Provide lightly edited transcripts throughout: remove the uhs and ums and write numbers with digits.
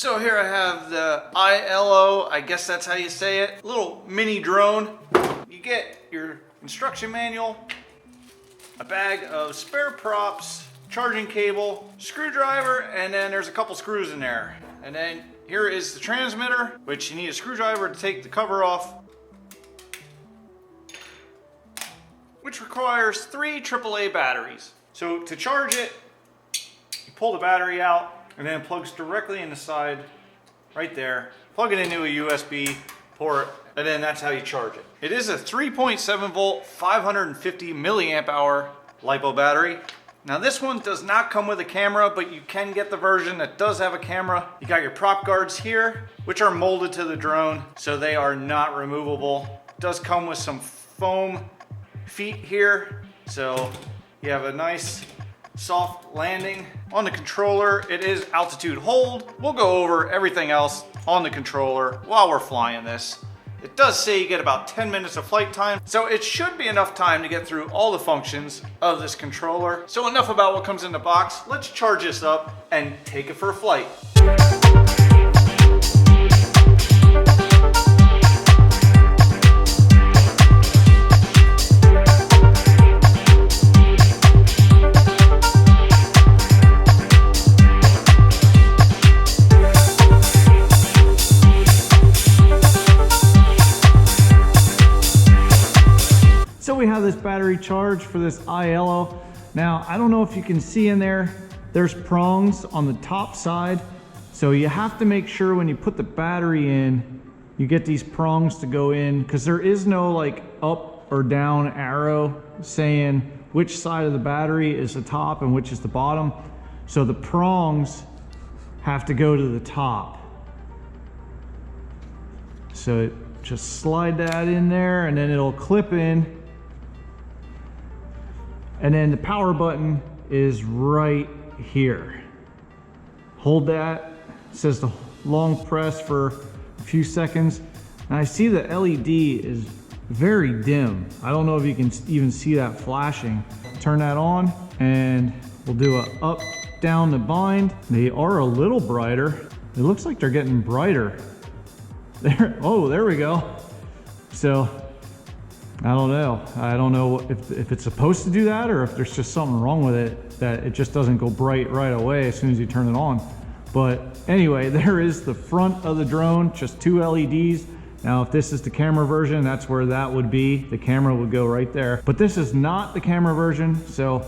So here I have the IELLO, I guess that's how you say it, little mini drone. You get your instruction manual, a bag of spare props, charging cable, screwdriver, and then there's a couple screws in there. And then here is the transmitter, which you need a screwdriver to take the cover off, which requires 3 AAA batteries. So to charge it, you pull the battery out, and then it plugs directly in the side right there. Plug it into a USB port, and then that's how you charge it. It is a 3.7 volt, 550 milliamp hour LiPo battery. Now this one does not come with a camera, but you can get the version that does have a camera. You got your prop guards here, which are molded to the drone, so they are not removable. It does come with some foam feet here, so you have a nice soft landing. On the controller, it is altitude hold. We'll go over everything else on the controller while we're flying this. It does say you get about 10 minutes of flight time, so it should be enough time to get through all the functions of this controller. So enough about what comes in the box. Let's charge this up and take it for a flight. So we have this battery charged for this IELLO. Now, I don't know if you can see in there, there's prongs on the top side. So you have to make sure when you put the battery in, you get these prongs to go in, because there is no like up or down arrow saying which side of the battery is the top and which is the bottom. So the prongs have to go to the top. So just slide that in there and then it'll clip in. And then the power button is right here. Hold that. It says to long press for a few seconds. And I see the LED is very dim. I don't know if you can even see that flashing. Turn that on and we'll do a up, down the bind. They are a little brighter. It looks like they're getting brighter. There, oh, there we go. So, I don't know. I don't know if it's supposed to do that or if there's just something wrong with it, that it just doesn't go bright right away as soon as you turn it on. But anyway, there is the front of the drone, just 2 LEDs. Now, if this is the camera version, that's where that would be. The camera would go right there. But this is not the camera version, so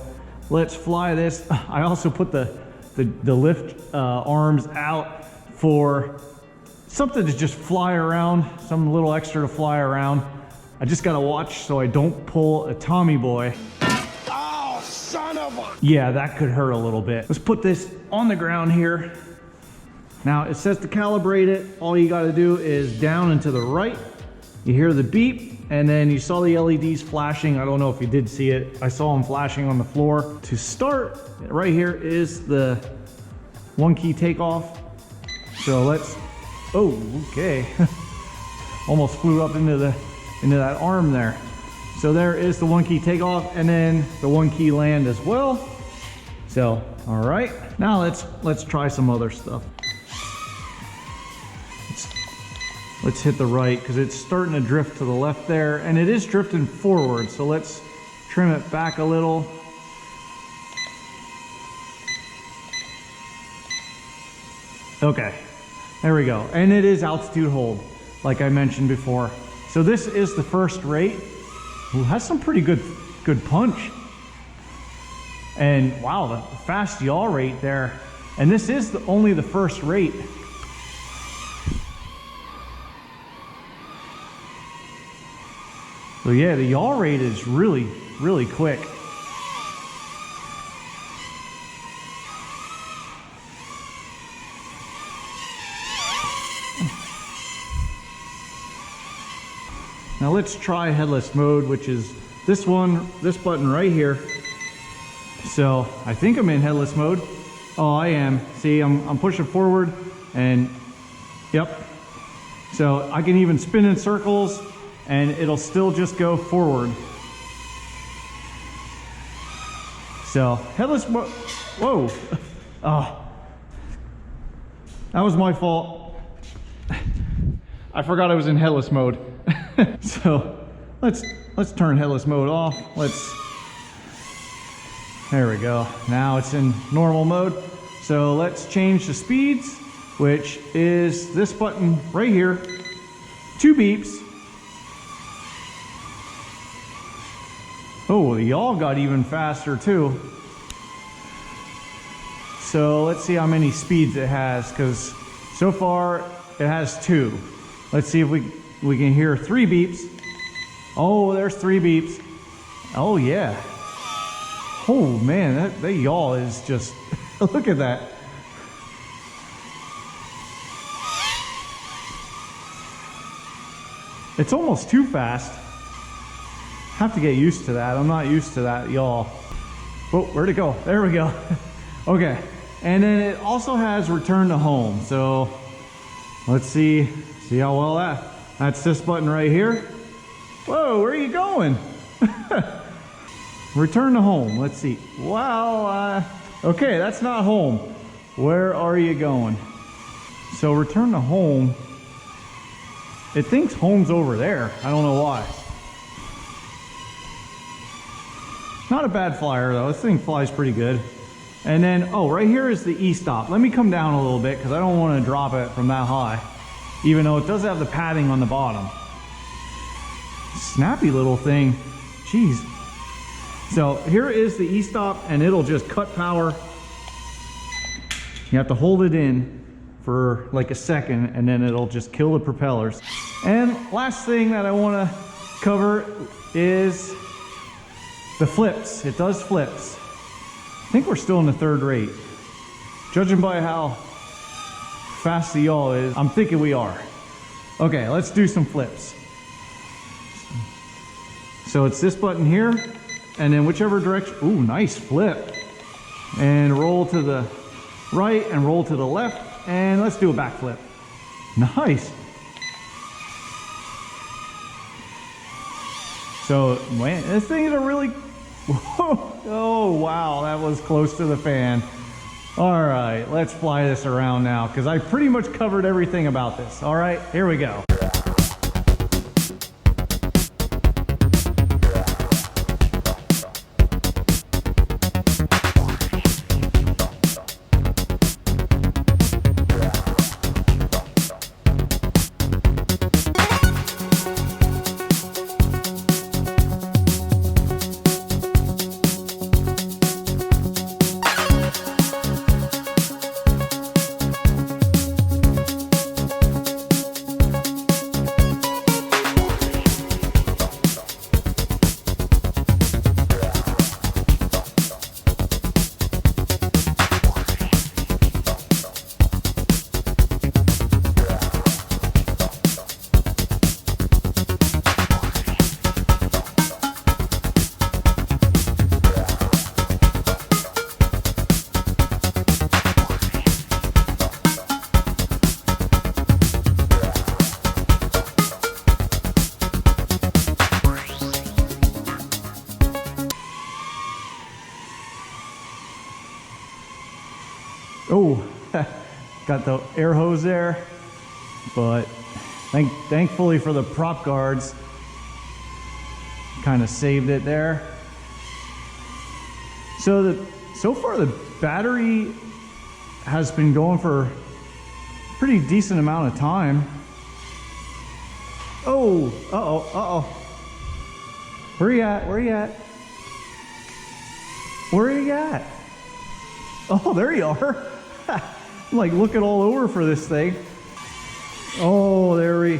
let's fly this. I also put the lift arms out for something to just fly around, some little extra to fly around. I just gotta watch so I don't pull a Tommy boy. Oh, son of a... Yeah, that could hurt a little bit. Let's put this on the ground here. Now it says to calibrate it, all you gotta do is down and to the right. You hear the beep, and then you saw the LEDs flashing. I don't know if you did see it. I saw them flashing on the floor. To start, right here is the 1 key takeoff. So let's, oh, okay. Almost flew up into that arm there. So there is the 1 key takeoff and then the 1 key land as well. So, all right. Now let's try some other stuff. Let's hit the right because it's starting to drift to the left there and it is drifting forward. So let's trim it back a little. Okay, there we go. And it is altitude hold, like I mentioned before. So this is the first rate. Ooh, has some pretty good punch. And wow, the fast yaw rate there. And this is only the first rate. So yeah, the yaw rate is really, really quick. Now let's try headless mode, which is this one, this button right here. So I think I'm in headless mode. Oh, I am. See, I'm pushing forward and yep. So I can even spin in circles and it'll still just go forward. So headless mode, whoa. Oh. That was my fault. I forgot I was in headless mode. So let's turn headless mode off. There we go. Now it's in normal mode. So let's change the speeds, which is this button right here. 2 beeps. Oh, the yaw got even faster too. So let's see how many speeds it has, because so far it has 2. Let's see if we can hear 3 beeps. Oh, there's 3 beeps. Oh yeah. Oh man, that yaw is just, look at that. It's almost too fast. Have to get used to that. I'm not used to that yaw. Oh, where'd it go? There we go. Okay. And then it also has return to home. So let's see how well that's this button right here. Whoa, where are you going? Return to home. Let's see. Well, okay, that's not home. Where are you going? So return to home. It thinks home's over there. I don't know why. Not a bad flyer though. This thing flies pretty good. And then, oh, right here is the E-stop. Let me come down a little bit because I don't want to drop it from that high, even though it does have the padding on the bottom. Snappy little thing. Jeez. So here is the E-stop, and it'll just cut power. You have to hold it in for like a second, and then it'll just kill the propellers. And last thing that I want to cover is the flips. It does flips. I think we're still in the 3rd rate. Judging by how fast the yaw is, I'm thinking we are. Okay, let's do some flips. So it's this button here, and then whichever direction. Ooh, nice flip. And roll to the right and roll to the left, and let's do a backflip. Nice. So, man, this thing is a really, whoa. Oh wow, that was close to the fan. All right, let's fly this around now, because I pretty much covered everything about this. All right, here we go. Oh, got the air hose there, but thankfully for the prop guards, kind of saved it there. So far the battery has been going for a pretty decent amount of time. Oh, uh-oh. Where you at? Where you at? Where are you at? Oh, there you are. I'm like looking all over for this thing. Oh, there we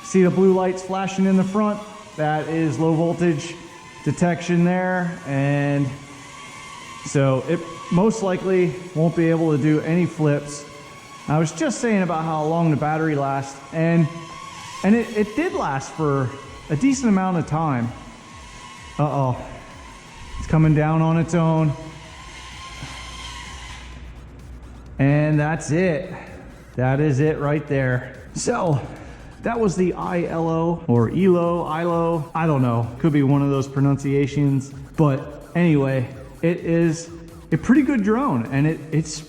see the blue lights flashing in the front. That is low voltage detection there. And so it most likely won't be able to do any flips. I was just saying about how long the battery lasts, and it did last for a decent amount of time. Uh-oh. It's coming down on its own. And that's it. That is it right there. So that was the IELLO or IELLO. I don't know. Could be one of those pronunciations. But anyway, it is a pretty good drone, and it's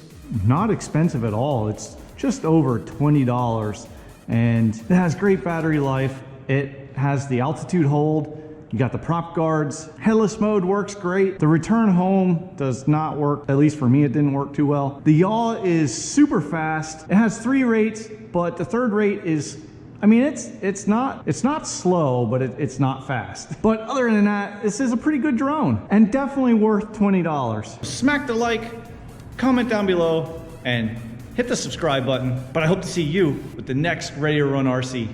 not expensive at all. It's just over $20. And it has great battery life. It has the altitude hold. You got the prop guards. Headless mode works great. The return home does not work. At least for me, it didn't work too well. The yaw is super fast. It has 3 rates, but the 3rd rate is, I mean, it's not slow, but it's not fast. But other than that, this is a pretty good drone and definitely worth $20. Smack the like, comment down below, and hit the subscribe button. But I hope to see you with the next Ready to Run RC.